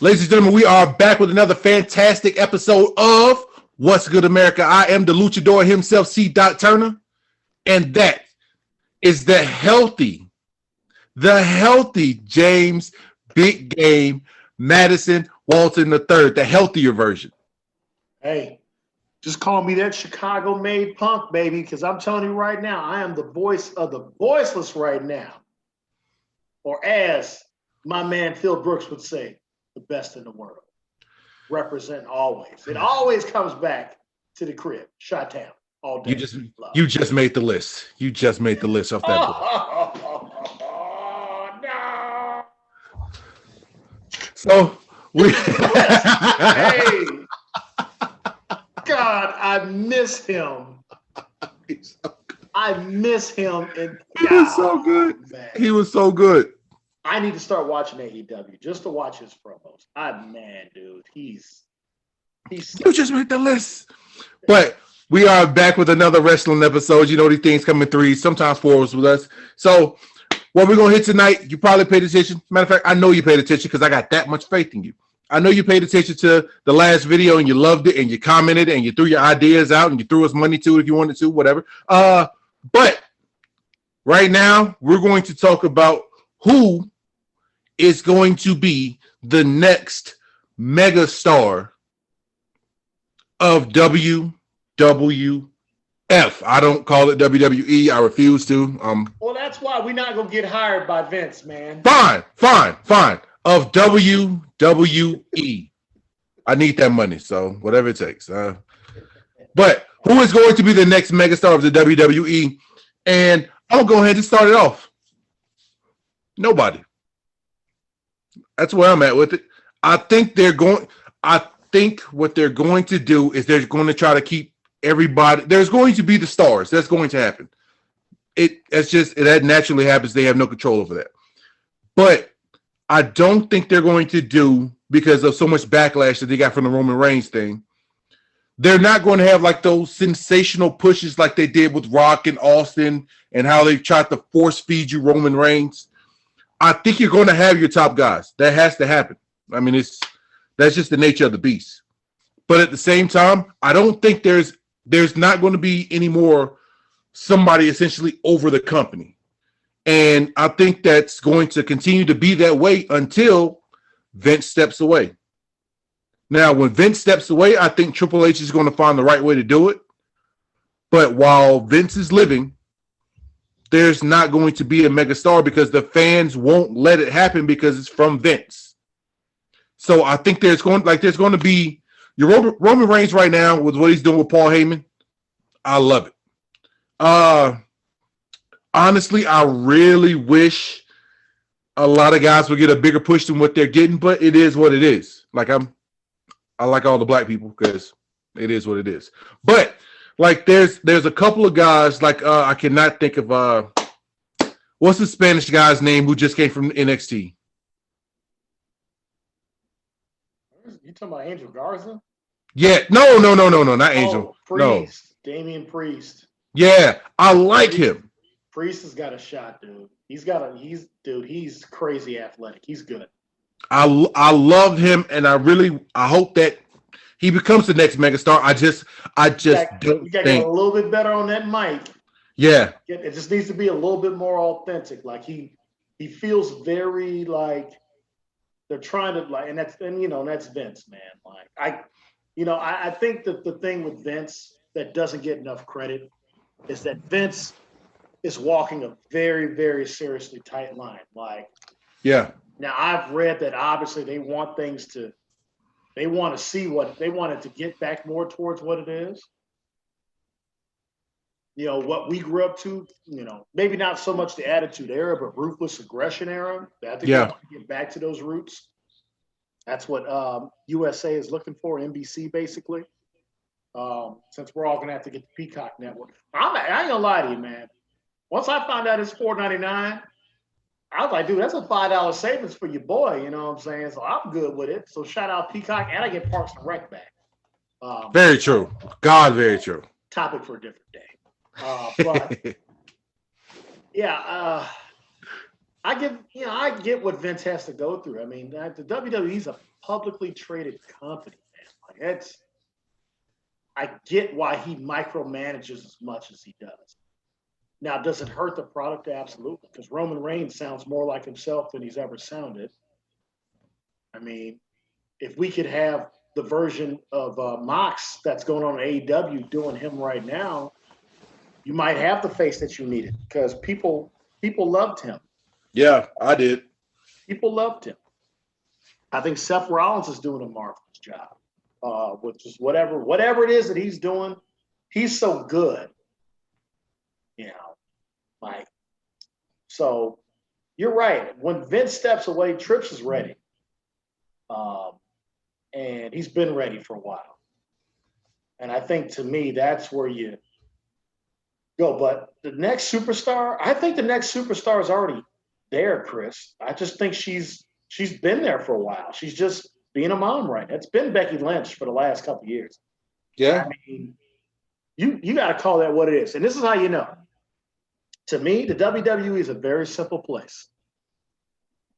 Ladies and gentlemen, we are back with another fantastic episode of What's Good America. I am the luchador himself, C. Turner, and that is the healthy James Big Game Madison Walton III, the healthier version. Hey, just call me that Chicago-made punk, baby, because I'm telling you right now, I am the voice of the voiceless right now. Or as my man Phil Brooks would say, the best in the world. Represent always. It always comes back to the crib. Chi-town all day. You just made the list. You just made the list off that book. Oh, no. So we hey. God, I miss him. I miss him. And he was so good. Man. He was so good. I need to start watching AEW just to watch his promos. Dude, he's. You just made the list. But we are back with another wrestling episode. You know, these things come in threes, sometimes fours with us. So what we're gonna hit tonight, you probably paid attention. Matter of fact, I know you paid attention because I got that much faith in you. I know you paid attention to the last video and you loved it and you commented and you threw your ideas out and you threw us money to it if you wanted to, whatever. But right now we're going to talk about who is going to be the next mega star of WWF. I don't call it WWE. I refuse to. Well, that's why we're not going to get hired by Vince, man. Fine. Of WWE. I need that money, so whatever it takes. But who is going to be the next megastar of the WWE? And I'll go ahead and start it off. Nobody. That's where I'm at with it. I think what they're going to do is they're going to try to keep everybody. There's going to be the stars. That's going to happen. That naturally happens. They have no control over that. But I don't think they're going to do, because of so much backlash that they got from the Roman Reigns thing, they're not going to have like those sensational pushes like they did with Rock and Austin and how they tried to force feed you Roman Reigns. I think you're going to have your top guys. That has to happen. I mean, that's just the nature of the beast. But at the same time, I don't think there's not going to be any more somebody essentially over the company. And I think that's going to continue to be that way until Vince steps away. Now, when Vince steps away, I think Triple H is going to find the right way to do it. But while Vince is living, there's not going to be a megastar because the fans won't let it happen because it's from Vince. So I think there's going to be your Roman Reigns right now with what he's doing with Paul Heyman. I love it. Honestly, I really wish a lot of guys would get a bigger push than what they're getting, but it is what it is. I like all the black people because it is what it is. But like there's a couple of guys I cannot think of what's the Spanish guy's name who just came from NXT? You talking about Angel Garza? Yeah, no, not Angel. Priest, no. Damian Priest. Yeah, I like him. Priest has got a shot, dude. He's crazy athletic. He's good. I love him, and I hope that he becomes the next megastar. I just don't you gotta get a little bit better on that mic. Yeah. It just needs to be a little bit more authentic. Like he feels very like they're trying to and that's Vince, man. Like I think that the thing with Vince that doesn't get enough credit is that Vince is walking a very, very seriously tight line. Like, yeah. Now I've read that obviously they want it to get back more towards what it is. What we grew up to, maybe not so much the Attitude Era, but ruthless aggression era. I think they want to get back to those roots. That's what USA is looking for, NBC basically. Since we're all gonna have to get the Peacock network. I ain't gonna lie to you, man. Once I found out it's $4.99, I was like, dude, that's a $5 savings for your boy. You know what I'm saying? So I'm good with it. So shout out Peacock, and I get Parks and Rec back. Very true. God, very true. Topic for a different day. But yeah, I get what Vince has to go through. I mean, the WWE's a publicly traded company, man. Like I get why he micromanages as much as he does. Now, does it hurt the product? Absolutely, because Roman Reigns sounds more like himself than he's ever sounded. I mean, if we could have the version of Mox that's going on in AEW doing him right now, you might have the face that you needed because people loved him. Yeah, I did. People loved him. I think Seth Rollins is doing a marvelous job. Which is whatever it is that he's doing, he's so good. You know, like, so you're right. When Vince steps away, Trips is ready. And he's been ready for a while. And I think to me, that's where you go. But the next superstar, I think the next superstar is already there, Chris. I just think she's been there for a while. She's just being a mom right now. It's been Becky Lynch for the last couple of years. Yeah. I mean, you got to call that what it is. And this is how you know. To me, the WWE is a very simple place.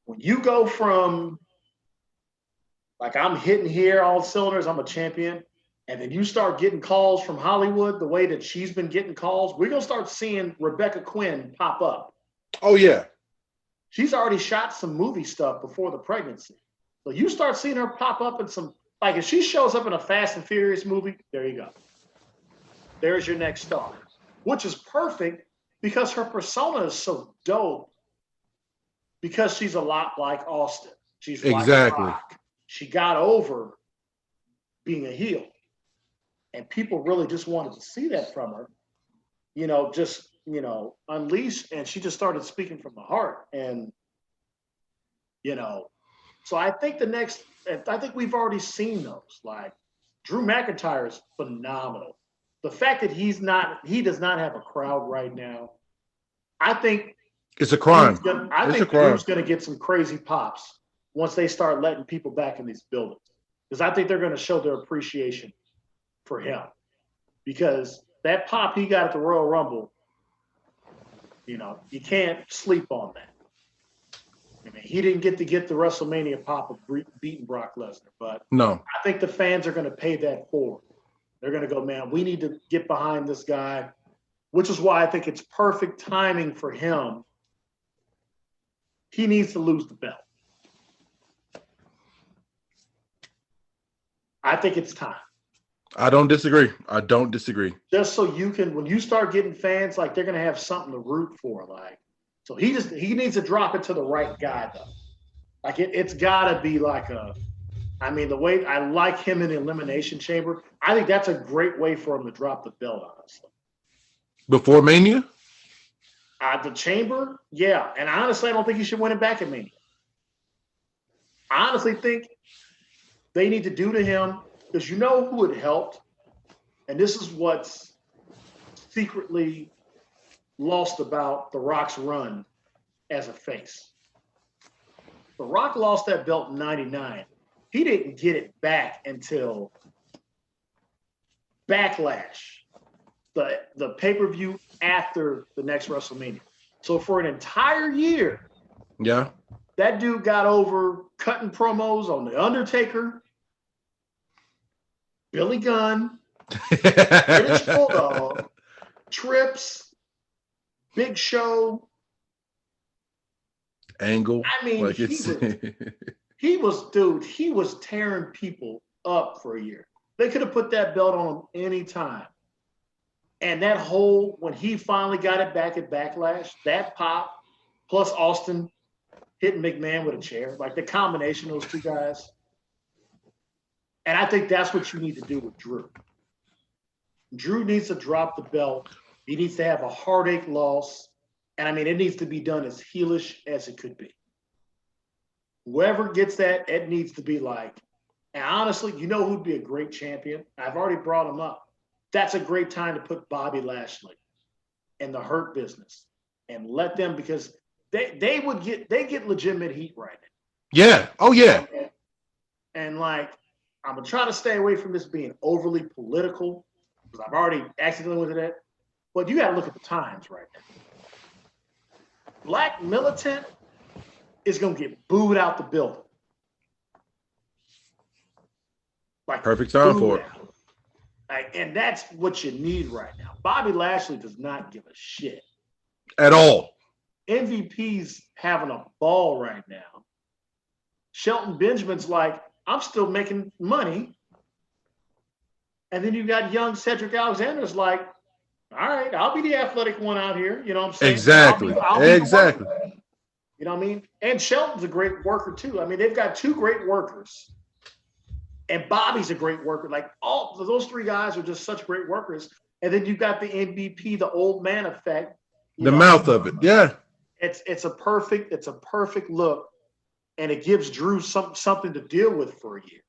When you go from, like, I'm hitting here all cylinders, I'm a champion, and then you start getting calls from Hollywood the way that she's been getting calls, we're going to start seeing Rebecca Quinn pop up. Oh, yeah. She's already shot some movie stuff before the pregnancy. So you start seeing her pop up in some, like if she shows up in a Fast and Furious movie, there you go. There's your next star, which is perfect because her persona is so dope because she's a lot like Austin. She's exactly. Like Rock. She got over being a heel. And people really just wanted to see that from her. Unleash. And she just started speaking from the heart. And, so I think we've already seen those. Like Drew McIntyre is phenomenal. The fact that he does not have a crowd right now, I think it's a crime. Drew's going to get some crazy pops once they start letting people back in these buildings. Because I think they're going to show their appreciation for him. Because that pop he got at the Royal Rumble, you can't sleep on that. I mean, he didn't get the WrestleMania pop of beating Brock Lesnar, but no, I think the fans are going to pay that forward. They're going to go, man, we need to get behind this guy, which is why I think it's perfect timing for him. He needs to lose the belt. I think it's time. I don't disagree. Just so you can, when you start getting fans, like they're going to have something to root for, like. So he needs to drop it to the right guy, though. Like it's got to be like the way I like him in the Elimination Chamber, I think that's a great way for him to drop the belt, honestly. Before Mania? The Chamber, yeah. And honestly, I don't think he should win it back at Mania. I honestly think they need to do to him, because you know who it helped, and this is what's secretly lost about The Rock's run as a face. The Rock lost that belt in 99. He didn't get it back until Backlash, the pay-per-view after the next WrestleMania. So for an entire year, yeah, that dude got over cutting promos on The Undertaker, Billy Gunn, British Bulldog, Trips, Big Show, Angle. I mean, like he was tearing people up for a year. They could have put that belt on him any time. And that when he finally got it back at Backlash, that pop, plus Austin hitting McMahon with a chair, like the combination of those two guys. And I think that's what you need to do with Drew. Drew needs to drop the belt. He needs to have a heartache loss. And I mean, it needs to be done as heelish as it could be. Whoever gets that, it needs to be like, and honestly, you know who'd be a great champion? I've already brought him up. That's a great time to put Bobby Lashley in the Hurt Business and let them, because they get legitimate heat right now. Yeah. Oh, yeah. And like, I'm going to try to stay away from this being overly political, because I've already accidentally went to that. But you got to look at the times right now. Black militant is going to get booed out the building. Like perfect time for it. Like, and that's what you need right now. Bobby Lashley does not give a shit At all. MVP's having a ball right now. Shelton Benjamin's like, I'm still making money. And then you got young Cedric Alexander's like, all right, I'll be the athletic one out here. You know what I'm saying? Exactly. Exactly. You know what I mean? And Shelton's a great worker too. I mean, they've got two great workers. And Bobby's a great worker. Like all those three guys are just such great workers. And then you've got the MVP, the old man effect. The mouth of it. Yeah. It's a perfect look. And it gives Drew something to deal with for a year.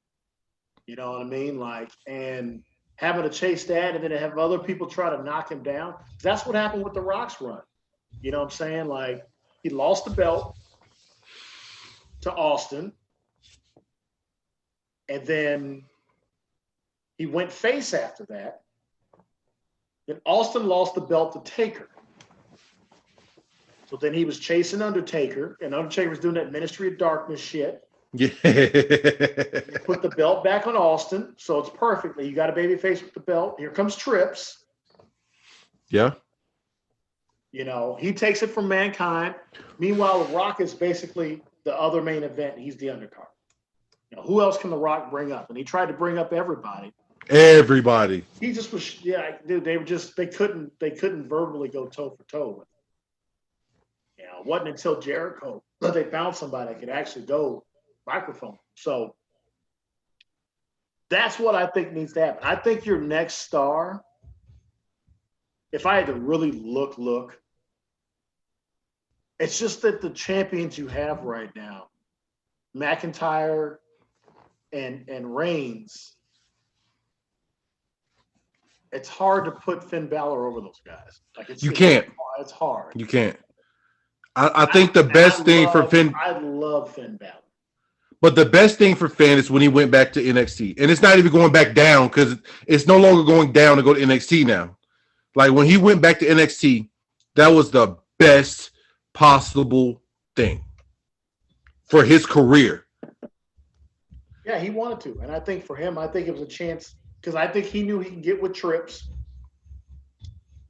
You know what I mean? Like, and having to chase that and then have other people try to knock him down. That's what happened with the Rock's run. You know what I'm saying? Like, he lost the belt to Austin. And then he went face after that. Then Austin lost the belt to Taker. So then he was chasing Undertaker, and Undertaker was doing that Ministry of Darkness shit. Yeah. Put the belt back on Austin, so it's perfect. You got a baby face with the belt. Here comes Trips. Yeah. You know, he takes it from Mankind. Meanwhile, The Rock is basically the other main event. He's the undercard. You know, who else can The Rock bring up? And he tried to bring up everybody. Everybody. He just was, yeah, dude. They couldn't verbally go toe for toe with him. You know, it wasn't until Jericho that they found somebody that could actually go microphone. So that's what I think needs to happen. I think your next star, if I had to really look, it's just that the champions you have right now, McIntyre and Reigns, it's hard to put Finn Balor over those guys. Like you can't. It's hard. You can't. I think the best thing for Finn. I love Finn Balor. But the best thing for Finn is when he went back to NXT. And it's not even going back down because it's no longer going down to go to NXT now. Like when he went back to NXT, that was the best possible thing for his career. Yeah, he wanted to. And I think for him, I think it was a chance because I think he knew he could get with Trips.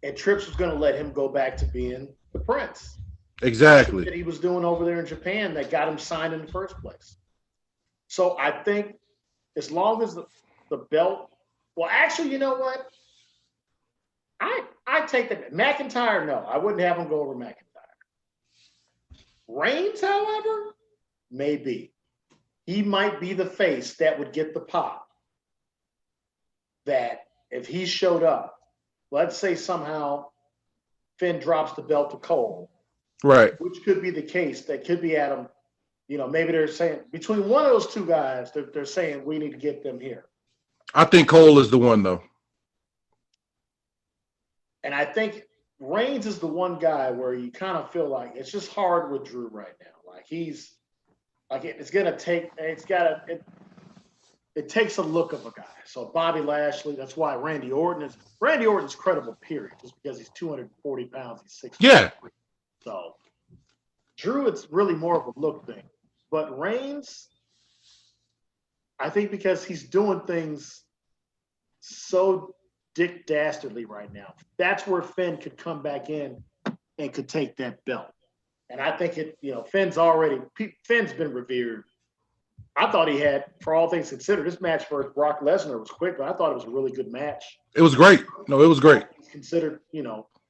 And Trips was going to let him go back to being the Prince. Exactly. That he was doing over there in Japan that got him signed in the first place. So I think as long as the belt, well, actually, you know what? I take that. McIntyre, no, I wouldn't have him go over McIntyre. Reigns, however, maybe. He might be the face that would get the pop. That if he showed up, let's say somehow Finn drops the belt to Cole. Right. Which could be the case. That could be Adam. You know, maybe they're saying between one of those two guys, they're saying we need to get them here. I think Cole is the one, though. And I think Reigns is the one guy where you kind of feel like it's just hard with Drew right now. Like he's like it's gonna take. It takes a look of a guy. So Bobby Lashley. That's why Randy Orton's credible. Period. Just because he's 240 pounds, he's 6'. Yeah. So Drew, it's really more of a look thing. But Reigns, I think because he's doing things so Dick Dastardly right now, that's where Finn could come back in and could take that belt. And I think Finn's been revered. I thought he had, for all things considered, this match for Brock Lesnar was quick, but I thought it was a really good match. It was great. No, it was great. He's considered,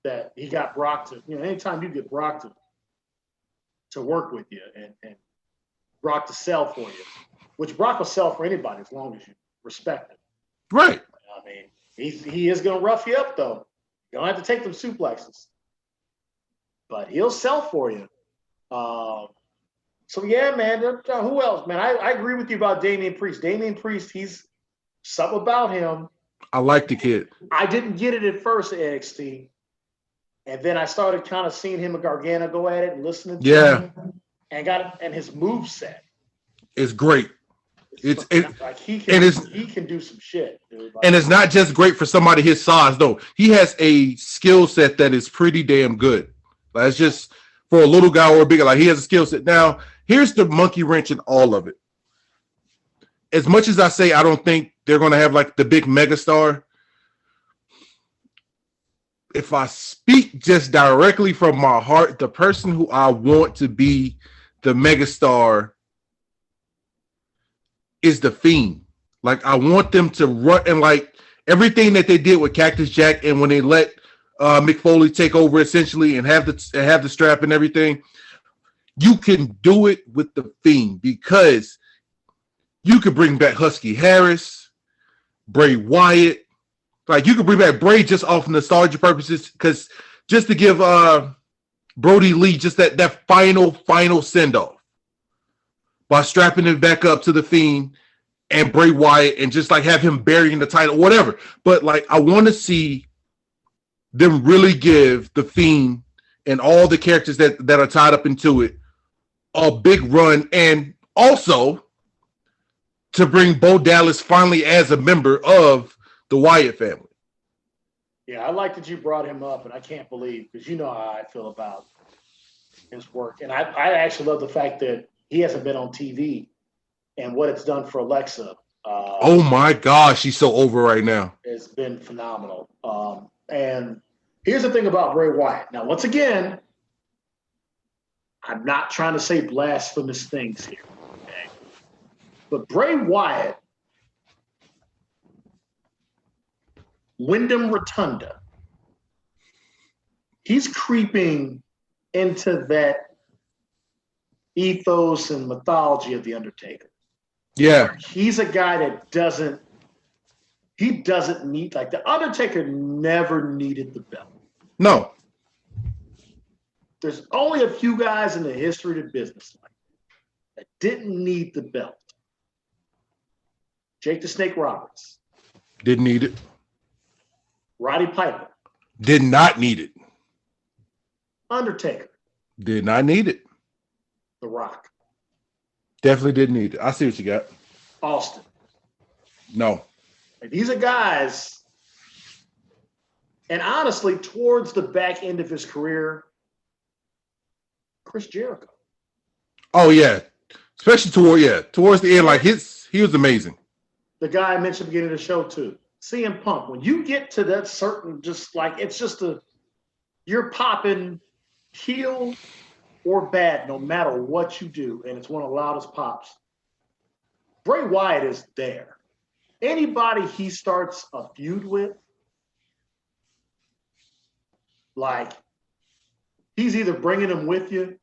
that he got Brock to, anytime you get Brock to work with you and Brock to sell for you, which Brock will sell for anybody as long as you respect him. Right. I mean, he is going to rough you up, though. You don't have to take them suplexes. But he'll sell for you. So, yeah, man, who else? Man, I agree with you about Damian Priest. Damian Priest, he's something about him. I like the kid. I didn't get it at first at NXT. And then I started kind of seeing him and Gargano go at it and listening to him. And his moveset. It's great. He can do some shit, dude. And it's not just great for somebody his size, though. He has a skill set that is pretty damn good. Like, it's just for a little guy or a bigger. Like he has a skill set. Now here's the monkey wrench in all of it. As much as I say I don't think they're going to have like the big megastar, if I speak just directly from my heart, the person who I want to be the megastar is the Fiend. Like, I want them to run, and like everything that they did with Cactus Jack, and when they let Mick Foley take over essentially and have the strap and everything, you can do it with the Fiend because you could bring back Husky Harris, Bray Wyatt. Like, you could bring back Bray just off nostalgia purposes, because just to give Brody Lee just that final send-off by strapping it back up to the Fiend and Bray Wyatt and just like have him burying the title, whatever. But like, I want to see them really give the Fiend and all the characters that are tied up into it a big run, and also to bring Bo Dallas finally as a member of the Wyatt family. Yeah, I like that you brought him up, and I can't believe, because you know how I feel about his work. And I actually love the fact that he hasn't been on TV and what it's done for Alexa. Oh my gosh, she's so over right now. It's been phenomenal. And here's the thing about Bray Wyatt. Now, once again, I'm not trying to say blasphemous things here, okay? But Bray Wyatt, Wyndham Rotunda, he's creeping into that ethos and mythology of The Undertaker. Yeah. He's a guy that doesn't need, like, The Undertaker never needed the belt. No. There's only a few guys in the history of the business like that didn't need the belt. Jake the Snake Roberts. Didn't need it. Roddy Piper. Did not need it. Undertaker. Did not need it. The Rock. Definitely didn't need it. I see what you got. Austin. No. And these are guys, and honestly, towards the back end of his career, Chris Jericho. Oh yeah. Especially towards the end, like he was amazing. The guy I mentioned at the beginning of the show too. CM Punk. When you get to that certain, just like, it's just you're popping heel or bad no matter what you do, and it's one of the loudest pops. Bray Wyatt is there. Anybody he starts a feud with, like, he's either bringing them with you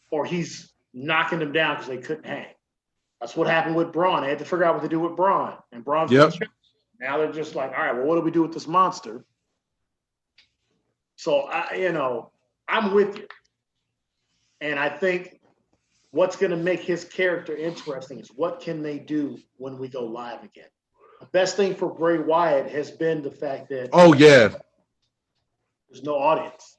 or he's knocking them down because they couldn't hang. That's what happened with Braun. They had to figure out what to do with Braun. And Braun's now they're just like, all right, well, what do we do with this monster? So, I'm with you. And I think what's going to make his character interesting is what can they do when we go live again? The best thing for Bray Wyatt has been the fact that there's no audience.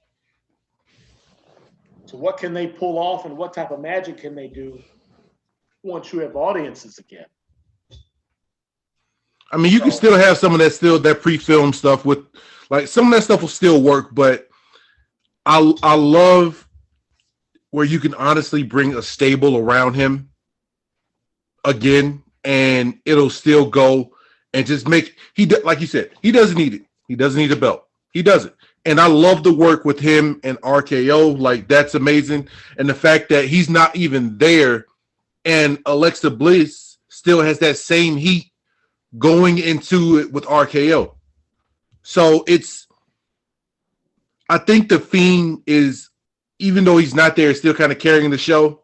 So what can they pull off, and what type of magic can they do once you have audiences again? I mean, you can still have some of that pre-film stuff with, like, some of that stuff will still work, but I love where you can honestly bring a stable around him again, and it'll still go and just make, like you said, he doesn't need it. He doesn't need a belt. He doesn't. And I love the work with him and RKO. Like, that's amazing. And the fact that he's not even there, and Alexa Bliss still has that same heat going into it with RKO. So I think the Fiend is, even though he's not there, still kind of carrying the show.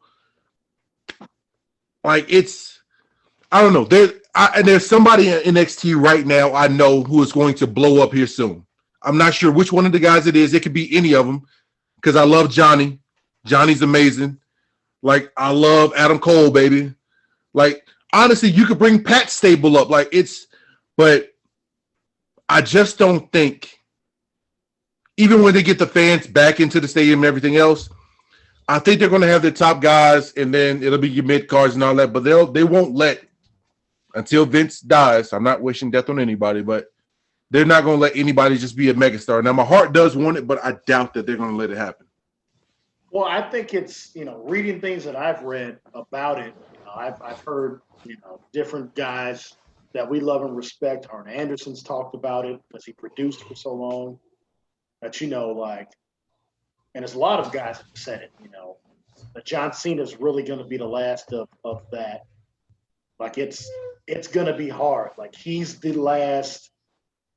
Like, I don't know. There's somebody in NXT right now I know who is going to blow up here soon. I'm not sure which one of the guys it is. It could be any of them, because I love Johnny. Johnny's amazing. Like, I love Adam Cole, baby. Like, honestly, you could bring Pat Stable up. Like, but I just don't think, even when they get the fans back into the stadium and everything else, I think they're going to have their top guys, and then it'll be your mid cards and all that. But they won't let, until Vince dies. I'm not wishing death on anybody, but they're not going to let anybody just be a megastar. Now, my heart does want it, but I doubt that they're going to let it happen. Well, I think it's, reading things that I've read about it. I've heard, different guys that we love and respect. Arn Anderson's talked about it because he produced for so long. That, and there's a lot of guys that have said it, that John Cena is really going to be the last of that. Like it's going to be hard. Like he's the last.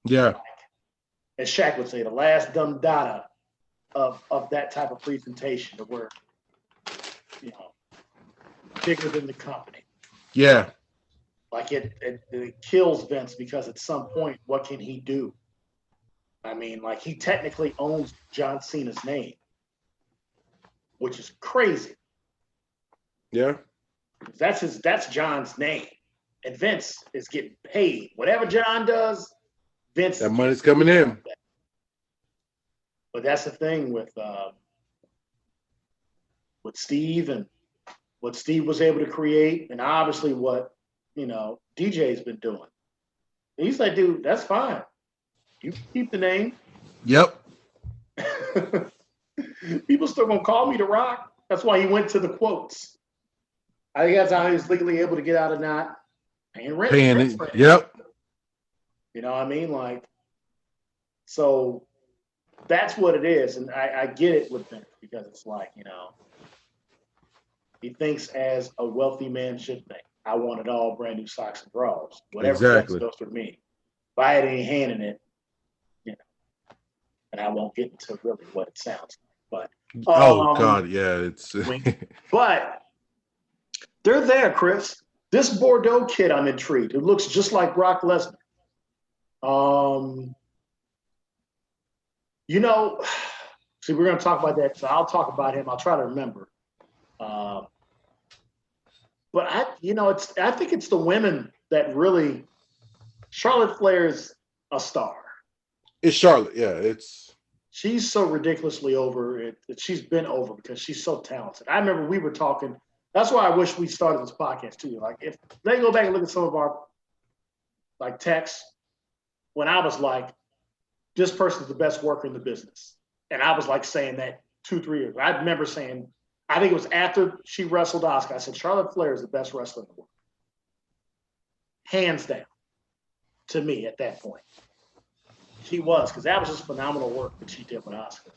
Yeah. As Shaq would say, the last dumb data of that type of presentation to where, bigger than the company. Yeah. Like it kills Vince because at some point, what can he do? I mean, like he technically owns John Cena's name, which is crazy. Yeah. That's John's name. And Vince is getting paid. Whatever John does, Vince. That money's coming in. But that's the thing with Steve and what Steve was able to create, and obviously what DJ's been doing. And he's like, dude, that's fine. You keep the name. Yep. People still gonna call me The Rock. That's why he went to the quotes. I think that's how he was legally able to get out of not paying rent. Paying it. Yep. You know what I mean? Like, so that's what it is. And I get it with Vince because it's like, he thinks as a wealthy man should think. I want it all, brand new socks and drawers. Whatever goes for me. If I had any hand in it, and I won't get into really what it sounds like. But God, yeah, it's but they're there, Chris. This Bordeaux kid, I'm intrigued. It looks just like Brock Lesnar. See, we're going to talk about that. So I'll talk about him. I'll try to remember. But I think it's the women that really. Charlotte Flair is a star. It's Charlotte, yeah. She's so ridiculously over it. She's been over because she's so talented. I remember we were talking. That's why I wish we started this podcast too. Like if they go back and look at some of our texts, when I was like, this person's the best worker in the business. And I was saying that 2-3 years ago. I remember saying, I think it was after she wrestled Asuka. I said, Charlotte Flair is the best wrestler in the world. Hands down to me at that point. She was, because that was just phenomenal work that she did with Asuka.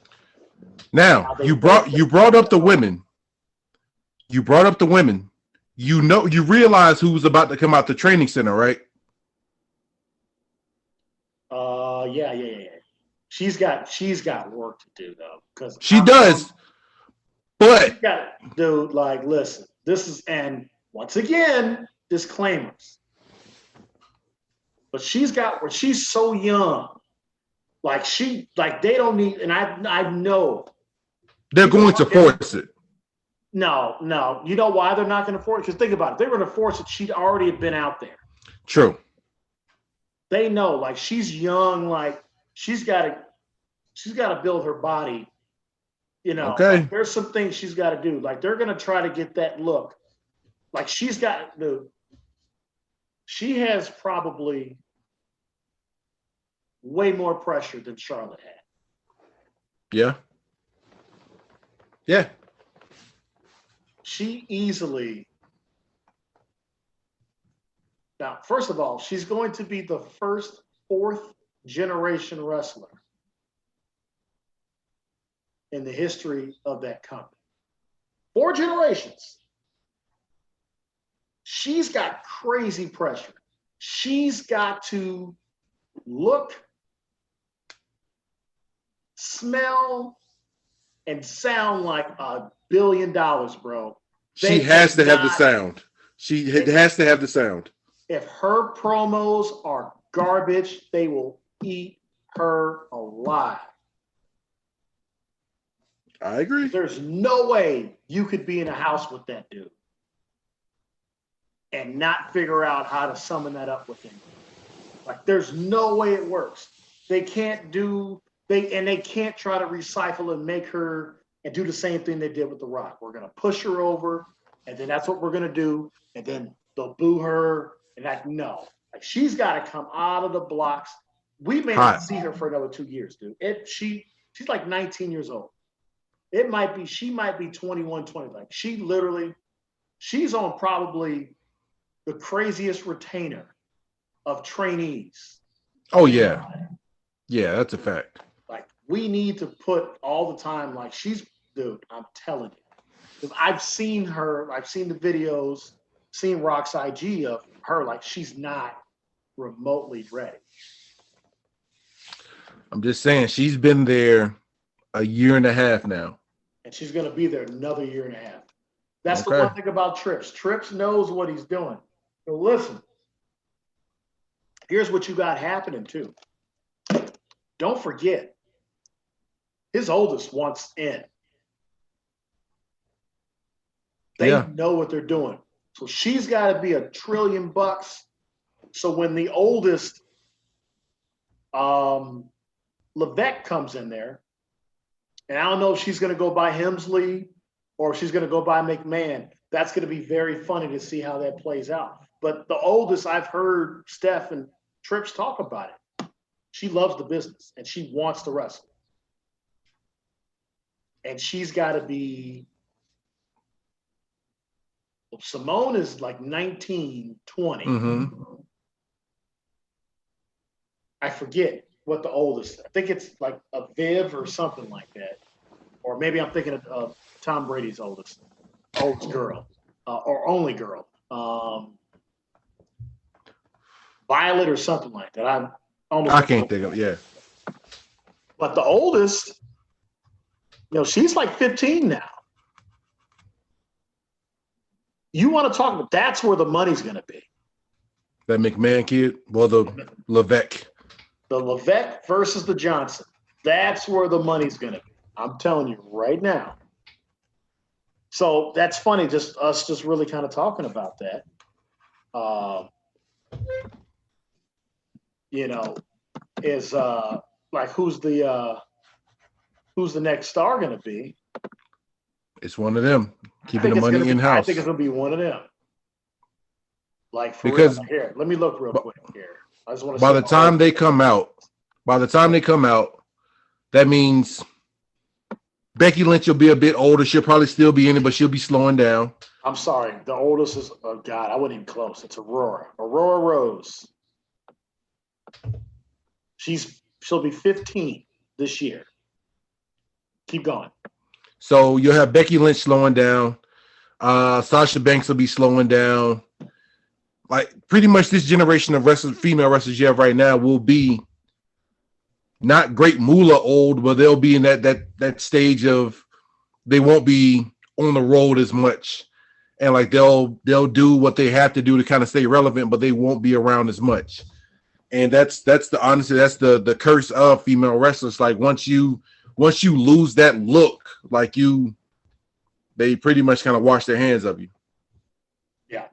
Now, you brought up the women. You brought up the women. You realize who's about to come out the training center, right? Yeah. She's got work to do though, because she does. But dude, listen, this is, and once again, disclaimers. But she's so young. They don't need, and I know they're going to force it. No. You know why they're not going to force it? Because think about it. They're going to force it. She'd already been out there. True. They know, she's young, she's got to build her body. Okay. There's some things she's got to do. They're going to try to get that look. She has probably way more pressure than Charlotte had. Yeah. Yeah. She easily. Now, first of all, she's going to be the first 4th generation wrestler in the history of that company. 4 generations. She's got crazy pressure. She's got to look, smell, and sound like $1 billion, bro. She has to have the sound. She has to have the sound. If her promos are garbage, they will eat her alive. I agree. There's no way you could be in a house with that dude and not figure out how to summon that up with him. There's no way it works. They can't they can't try to recycle and make her and do the same thing they did with The Rock. We're going to push her over, and then that's what we're going to do, and then they'll boo her. And no. She's got to come out of the blocks. We may not see her for another 2 years, dude. She's 19 years old. she might be 21, 20. Like she's on probably the craziest retainer of trainees. Oh yeah. Yeah, that's a fact. Like we need to put all the time, like dude, I'm telling you. I've seen the videos, seen Rock's IG of her, like she's not remotely ready. I'm just saying she's been there a year and a half now. And she's going to be there another year and a half. That's the one thing about Trips. Trips knows what he's doing. So listen, here's what you got happening too. Don't forget, his oldest wants in. They know what they're doing. So she's got to be $1 trillion. So when the oldest Levesque comes in there, and I don't know if she's going to go by Hemsley or if she's going to go by McMahon. That's going to be very funny to see how that plays out. But the oldest, I've heard Steph and Trips talk about it. She loves the business and she wants to wrestle. And she's got to be. Well, Simone is like 19, 20. Mm-hmm. I forget what the oldest. I think it's like a Viv or something like that. Or maybe I'm thinking of Tom Brady's oldest girl or only girl. Violet or something like that. I can't think of it. Yeah. But the oldest, she's like 15 now. You want to talk about that's where the money's going to be. That McMahon kid? Well, the Levesque. The Levesque versus the Johnson. That's where the money's going to be. I'm telling you right now. So that's funny, just us just really kind of talking about that. Is like who's the next star going to be? It's one of them. Keeping the money in-house. I think it's going to be one of them. Like for because real. Here, let me look real quick here. I just want to. By the time they come out, that means Becky Lynch will be a bit older. She'll probably still be in it, but she'll be slowing down. I'm sorry. The oldest is, oh God, I wasn't even close. It's Aurora. Aurora Rose. She'll be 15 this year. Keep going. So you'll have Becky Lynch slowing down. Sasha Banks will be slowing down. Like pretty much this generation of female wrestlers you have right now will be not Great Moolah old, but they'll be in that stage of they won't be on the road as much. And like they'll do what they have to do to kind of stay relevant, but they won't be around as much. And that's the curse of female wrestlers. Like once you lose that look, they pretty much kind of wash their hands of you. Yeah.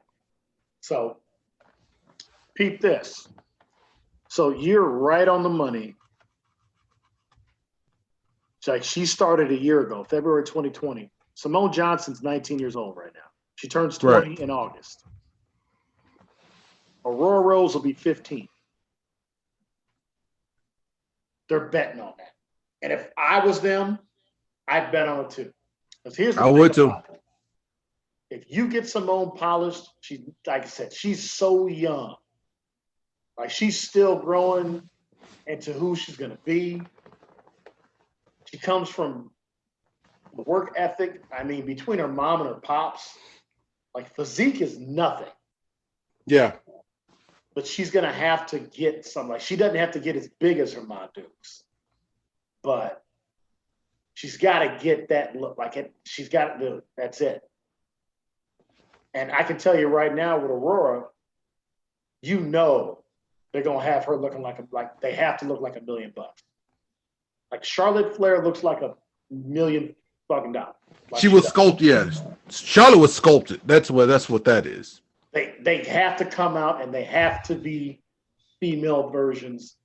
So peep this. So you're right on the money. It's like she started a year ago, February 2020. Simone Johnson's 19 years old right now. She turns 20 in August. Aurora Rose will be 15. They're betting on that. And if I was them, I'd bet on it too. Because here's the thing. I would too. If you get Simone polished, like I said, she's so young. Like she's still growing into who she's going to be. She comes from the work ethic. I mean, between her mom and her pops, like physique is nothing. Yeah. But she's going to have to get some, like she doesn't have to get as big as her mom does. But she's got to get that look. She's got to do it. That's it. And I can tell you right now with Aurora, they're going to have her looking like they have to look like $1 million. Like Charlotte Flair looks like $1 million fucking dollars. Like she was sculpted. Yeah, Charlotte was sculpted. That's what that is. They have to come out and they have to be female versions.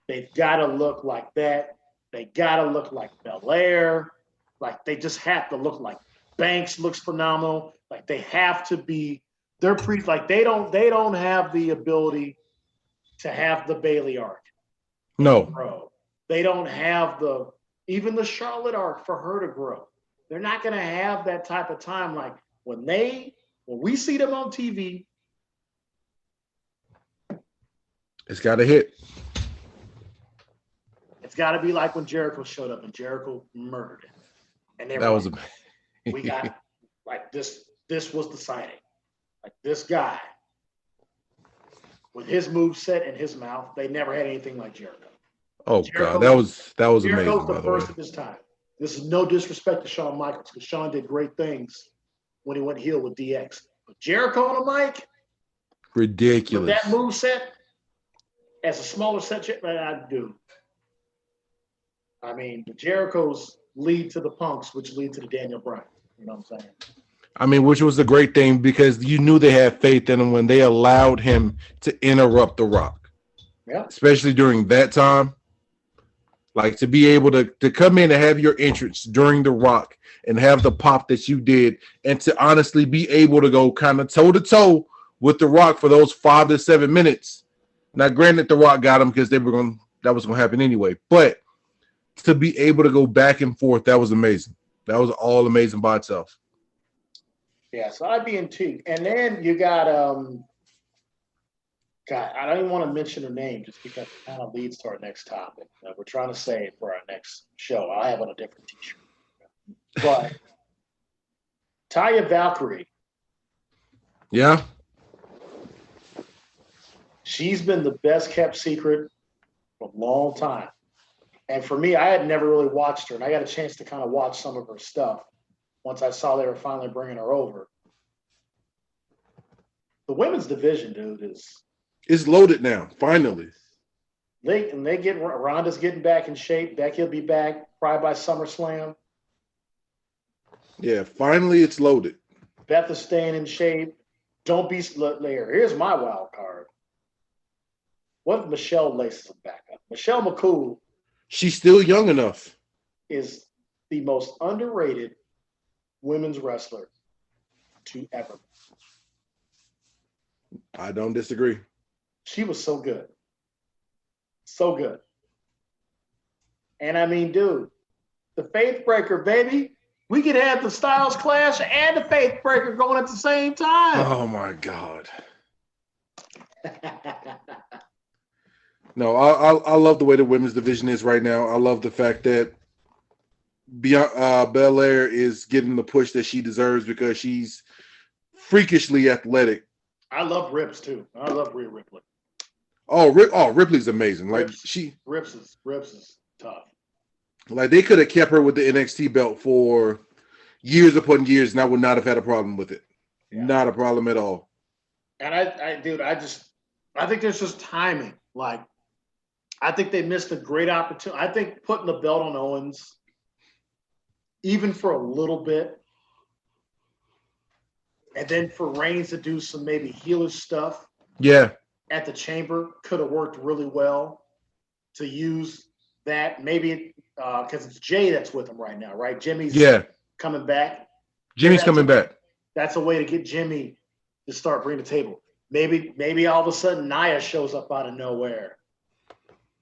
They've got to look like that. They got to look like Belair. Like they just have to look like Banks looks phenomenal. Like they have to be. They don't have the ability to have the Bayley arc. No. Grow. They don't have even the Charlotte arc for her to grow. They're not going to have that type of time. Like when we see them on TV, it's got to hit. it's got to be like when Jericho showed up and Jericho murdered it. And That was like, we got like this. This was the signing. Like this guy with his move set and his mouth, they never had anything like Jericho. Oh Jericho, God, that was Jericho's amazing. the By the first way, of his time. This is no disrespect to Shawn Michaels because Shawn did great things when he went heel with DX. But Jericho on the mic, ridiculous. with that move set, as a smaller set, I do. I mean, the Jerichos lead to the Punks, which lead to the Daniel Bryan. You know what I'm saying? I mean, which was the great thing because you knew they had faith in him when they allowed him to interrupt The Rock. Yeah. Especially during that time. Like to be able to come in and have your entrance during The Rock and have the pop that you did and to honestly be able to go kind of toe to toe with The Rock for those 5 to 7 minutes. Now, granted, The Rock got him because that was going to happen anyway. But to be able to go back and forth, that was amazing. That was all amazing by itself. Yeah, so I'd be intrigued. And then you got God, I don't even want to mention her name just because it kind of leads to our next topic. We're trying to save for our next show. I'll have on a different t-shirt. But Taya Valkyrie. Yeah. She's been the best kept secret for a long time. And for me, I had never really watched her, and I got a chance to kind of watch some of her stuff once I saw they were finally bringing her over. The women's division, dude, It's loaded now, finally. They get Ronda's getting back in shape. Becky will be back probably by SummerSlam. Yeah, finally it's loaded. Beth is staying in shape. Don't be there. Here's my wild card. What if Michelle laces them back up? Michelle McCool She's still young enough. is the most underrated women's wrestler to ever. I don't disagree. She was so good. So good. And I mean, dude, the Faith Breaker, baby. We could have the Styles Clash and the Faith Breaker going at the same time. Oh my God. No, I love the way the women's division is right now. I love the fact that Belair is getting the push that she deserves because she's freakishly athletic. I love Rips too. I love Rhea Ripley. Oh, Ripley's amazing. Like Rips is tough. Like they could have kept her with the NXT belt for years upon years, and I would not have had a problem with it. Yeah. Not a problem at all. And I think there's just timing. Like, I think they missed a great opportunity. I think putting the belt on Owens, even for a little bit, and then for Reigns to do some maybe heelish stuff. Yeah. At the Chamber could have worked really well to use that. Maybe because it's Jay that's with him right now, right? Jimmy's coming back. Jimmy's coming back. That's a way to get Jimmy to start bringing the table. Maybe all of a sudden Nia shows up out of nowhere.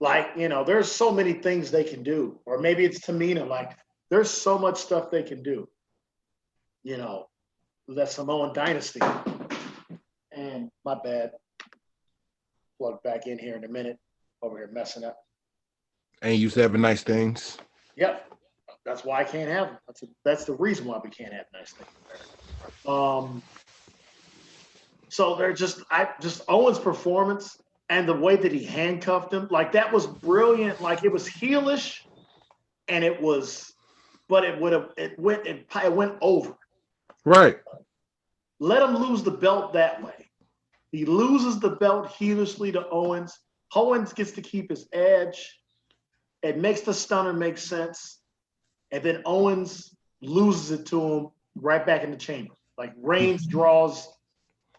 Like, you know, there's so many things they can do. Or maybe it's Tamina. Like, there's so much stuff they can do. You know, that Samoan dynasty. And my bad. Plug back in here in a minute. Over here messing up. Ain't used to having nice things. Yep. That's why I can't have them. That's the reason why we can't have nice things. So they're just Owens' performance and the way that he handcuffed him, like that was brilliant. Like it was heelish, and it went over. Right. Let him lose the belt that way. He loses the belt heelishly to Owens. Owens gets to keep his edge. It makes the stunner make sense. And then Owens loses it to him right back in the chamber. Like Reigns draws.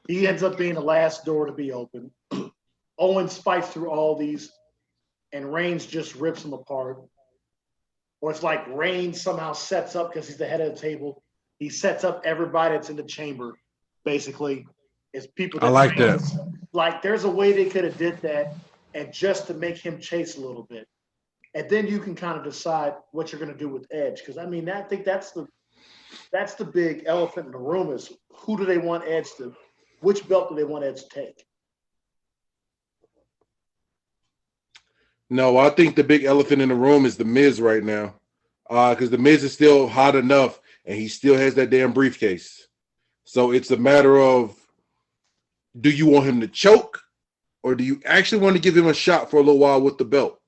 He ends up being the last door to be open. Owens fights through all these, and Reigns just rips him apart. Or it's like Reigns somehow sets up, because he's the head of the table, he sets up everybody that's in the chamber, basically. It's people that I like that. Like, there's a way they could have did that, and just to make him chase a little bit. And then you can kind of decide what you're going to do with Edge. Because, I mean, I think that's that's the big elephant in the room is who do they want Edge to, which belt do they want Edge to take? No, I think the big elephant in the room is the Miz right now, because the Miz is still hot enough, and he still has that damn briefcase. So it's a matter of, do you want him to choke, or do you actually want to give him a shot for a little while with the belt?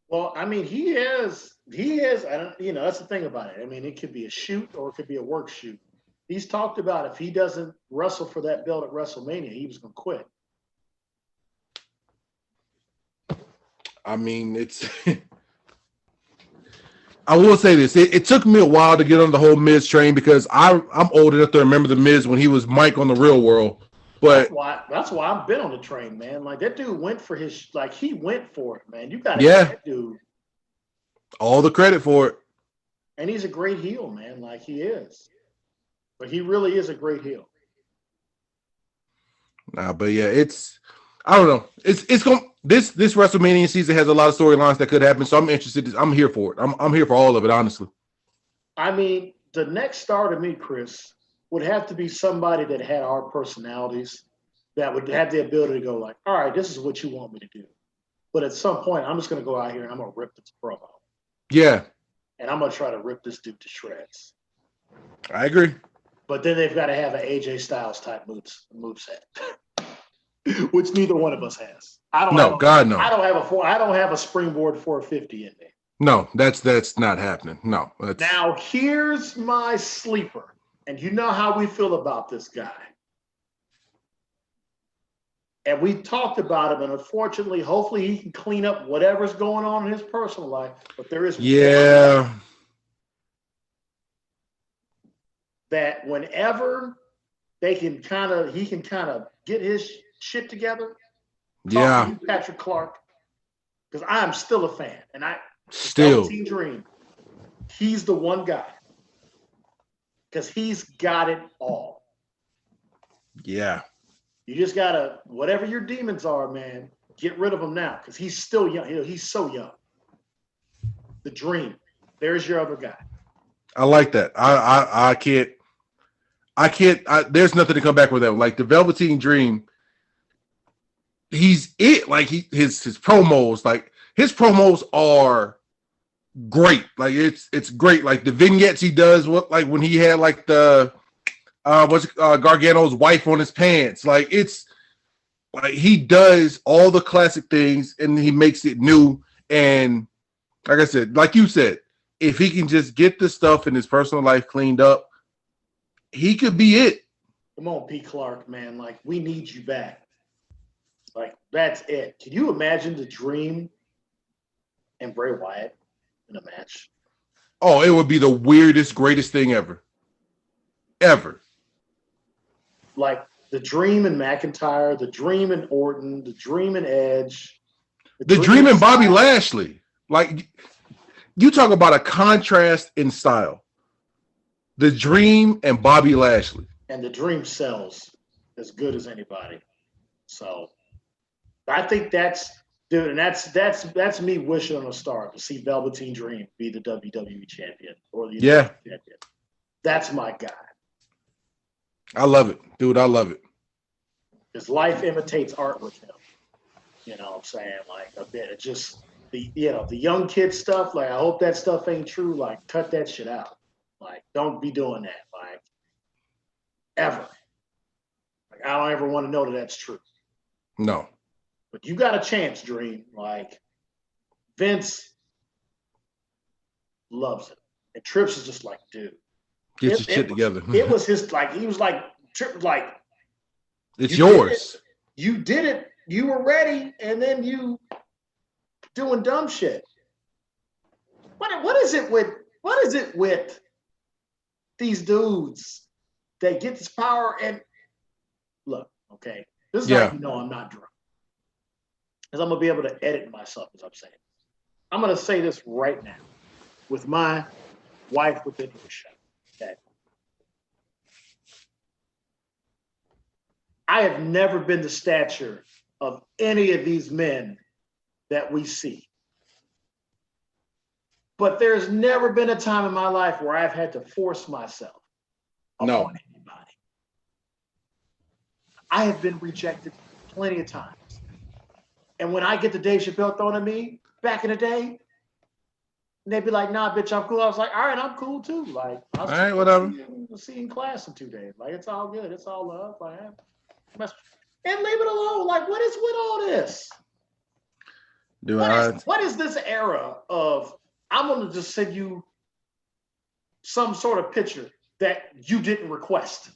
Well, I mean, he has. I don't, that's the thing about it. I mean, it could be a shoot or it could be a work shoot. He's talked about if he doesn't wrestle for that belt at WrestleMania, he was going to quit. I mean, it's. I will say this: it took me a while to get on the whole Miz train because I'm old enough to remember the Miz when he was Mike on the Real World. But that's why I've been on the train, man. Like that dude went for he went for it, man. You got to give that dude all the credit for it. And he's a great heel, man. Like he is, but he really is a great heel. Nah, but yeah, I don't know. It's going this WrestleMania season has a lot of storylines that could happen. So I'm interested. I'm here for it. I'm here for all of it, honestly. I mean, the next star to me, Chris, would have to be somebody that had our personalities, that would have the ability to go like, all right, this is what you want me to do. But at some point, I'm just going to go out here and I'm going to rip this promo. Yeah. And I'm going to try to rip this dude to shreds. I agree. But then they've got to have an AJ Styles type moveset, which neither one of us has. I don't have a springboard 450 in me. No, that's not happening. No. Now, here's my sleeper. And you know how we feel about this guy. And we talked about him, and unfortunately, hopefully he can clean up whatever's going on in his personal life. But there is one that whenever he can kind of get his shit together. Yeah. To you, Patrick Clark, because I am still a fan, and Team Dream. He's the one guy. Because he's got it all. Yeah. You just got to, whatever your demons are, man, get rid of them now. Because he's still young. He's so young. The Dream. There's your other guy. I like that. I can't, there's nothing to come back with that. Like the Velveteen Dream, he's it. Like his promos, like his promos are great. Like it's great. Like the vignettes he does, when he had like the Gargano's wife on his pants. Like it's like he does all the classic things and he makes it new. And like I said, like you said, if he can just get the stuff in his personal life cleaned up, he could be it. Come on, P. Clark, man. Like we need you back. Like that's it. Can you imagine the Dream and Bray Wyatt in a match? Oh, it would be the weirdest, greatest thing ever. Ever. Like the Dream and McIntyre, the Dream and Orton, the Dream and Edge. The Dream and Bobby Lashley. Like, you talk about a contrast in style. The Dream and Bobby Lashley. And the Dream sells as good as anybody. So I think that's me wishing on a star to see Velveteen Dream be the WWE champion or the champion. That's my guy. I love it, dude. I love it. His life imitates art with him. You know what I'm saying? Like a bit. It's just the young kid stuff. Like I hope that stuff ain't true. Like cut that shit out. Like don't be doing that. Like ever. Like I don't ever want to know that that's true. No. But you got a chance, Dream. Like Vince loves it. And Trips is just like, dude. Get your shit together. It was his he was like Trips like it's yours. You did it. You were ready, and then you doing dumb shit. What is it with these dudes that get this power and look, okay. This is how you know I'm not drunk. Because I'm going to be able to edit myself as I'm saying. I'm going to say this right now with my wife within earshot. Okay. I have never been the stature of any of these men that we see. But there's never been a time in my life where I've had to force myself upon anybody. I have been rejected plenty of times. And when I get the Dave Chappelle thrown at me back in the day, they'd be like, nah, bitch, I'm cool. I was like, all right, I'm cool too. Like, all right, whatever. We'll see you in class in 2 days. Like, it's all good. It's all love. Like, and leave it alone. Like, what is with all this? What is this era of, I'm going to just send you some sort of picture that you didn't request?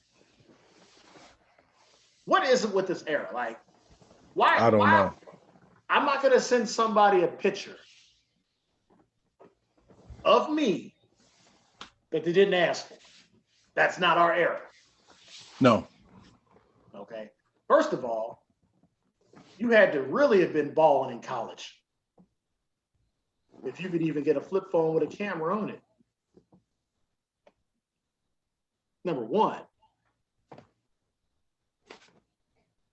What is it with this era? Like, why? I don't know. I'm not going to send somebody a picture of me that they didn't ask for. That's not our era. No. Okay. First of all, you had to really have been balling in college if you could even get a flip phone with a camera on it. Number one,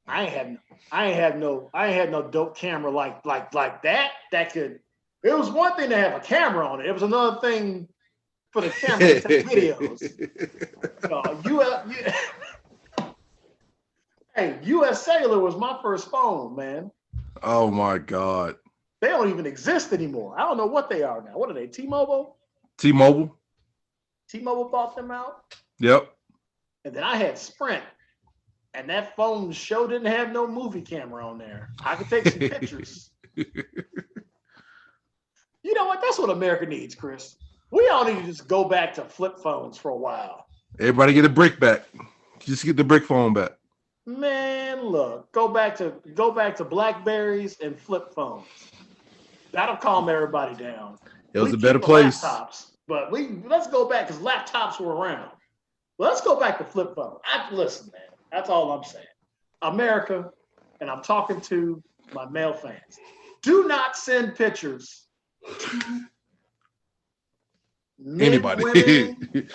I ain't had no dope camera like that. That could. It was one thing to have a camera on it. It was another thing for the camera to take videos. Hey, US Cellular was my first phone, man. Oh my God. They don't even exist anymore. I don't know what they are now. What are they? T-Mobile? T-Mobile bought them out. Yep. And then I had Sprint. And that phone show didn't have no movie camera on there. I could take some pictures. You know what? That's what America needs, Chris. We all need to just go back to flip phones for a while. Everybody get a brick back. Just get the brick phone back. Man, look, go back to Blackberries and flip phones. That'll calm everybody down. It was a better place. Laptops, but let's go back because laptops were around. Let's go back to flip phone. Listen, man, that's all I'm saying. America, and I'm talking to my male fans. Do not send pictures to anybody, women,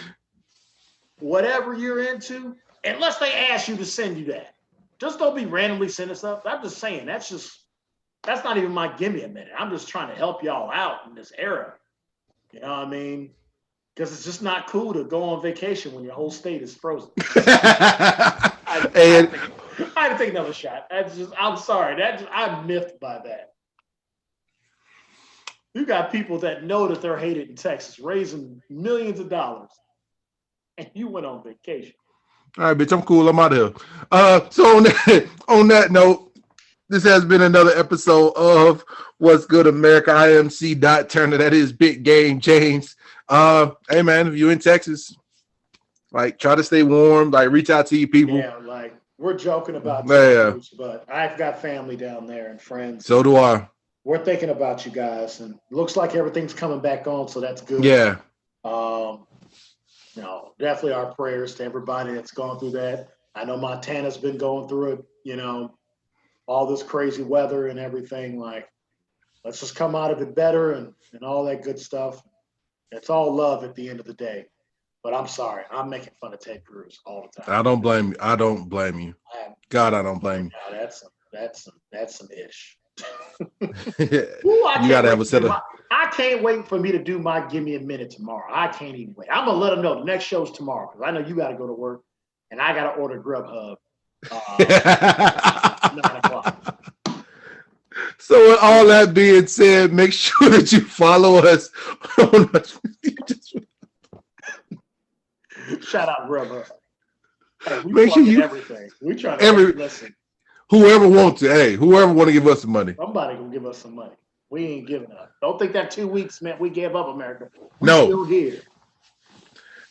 whatever you're into, unless they ask you to send you that. Just don't be randomly sending stuff. I'm just saying that's not even my give me a minute. I'm just trying to help y'all out in this era. You know what I mean? Because it's just not cool to go on vacation when your whole state is frozen. I had to take another shot. I'm sorry. I'm miffed by that. You got people that know that they're hated in Texas, raising millions of dollars, and you went on vacation. All right, bitch, I'm cool. I'm out of here. So on that note, this has been another episode of What's Good America. I am C.Turner. That is Big Game James. Hey man, if you're in Texas, like try to stay warm. Like reach out to you people. Yeah, like we're joking about Texas, but I've got family down there and friends. So do I. We're thinking about you guys, and looks like everything's coming back on, so that's good. Yeah. Definitely our prayers to everybody that's gone through that. I know Montana's been going through it, all this crazy weather and everything. Like, let's just come out of it better and all that good stuff. It's all love at the end of the day. But I'm sorry, I'm making fun of Ted Cruz all the time. I don't blame you. I don't blame you. God, I don't blame you. That's some ish. Ooh, you gotta have a set of. I can't wait for me to do my give me a minute tomorrow. I can't even wait. I'm gonna let them know the next show's tomorrow because I know you got to go to work and I got to order Grubhub. 9 o'clock. So with all that being said, make sure that you follow us on Shout out Grubhub. Hey, make sure you everything. We try to listen. Whoever wants to, whoever want to give us some money. Somebody gonna give us some money. We ain't giving up. Don't think that 2 weeks meant we gave up America. We're still here.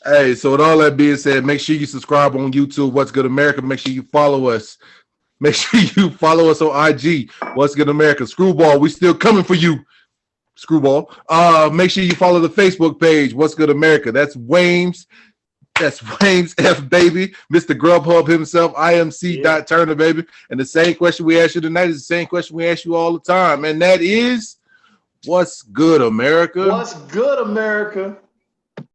Hey, so with all that being said, make sure you subscribe on YouTube, What's Good America. Make sure you follow us. Make sure you follow us on IG, What's Good America. Screwball, we still coming for you. Screwball. Make sure you follow the Facebook page, What's Good America. That's Wayne's. That's Wayne's F, baby. Mr. Grubhub himself. I am C.Turner, baby. And the same question we ask you tonight is the same question we ask you all the time. And that is, what's good, America? What's good, America?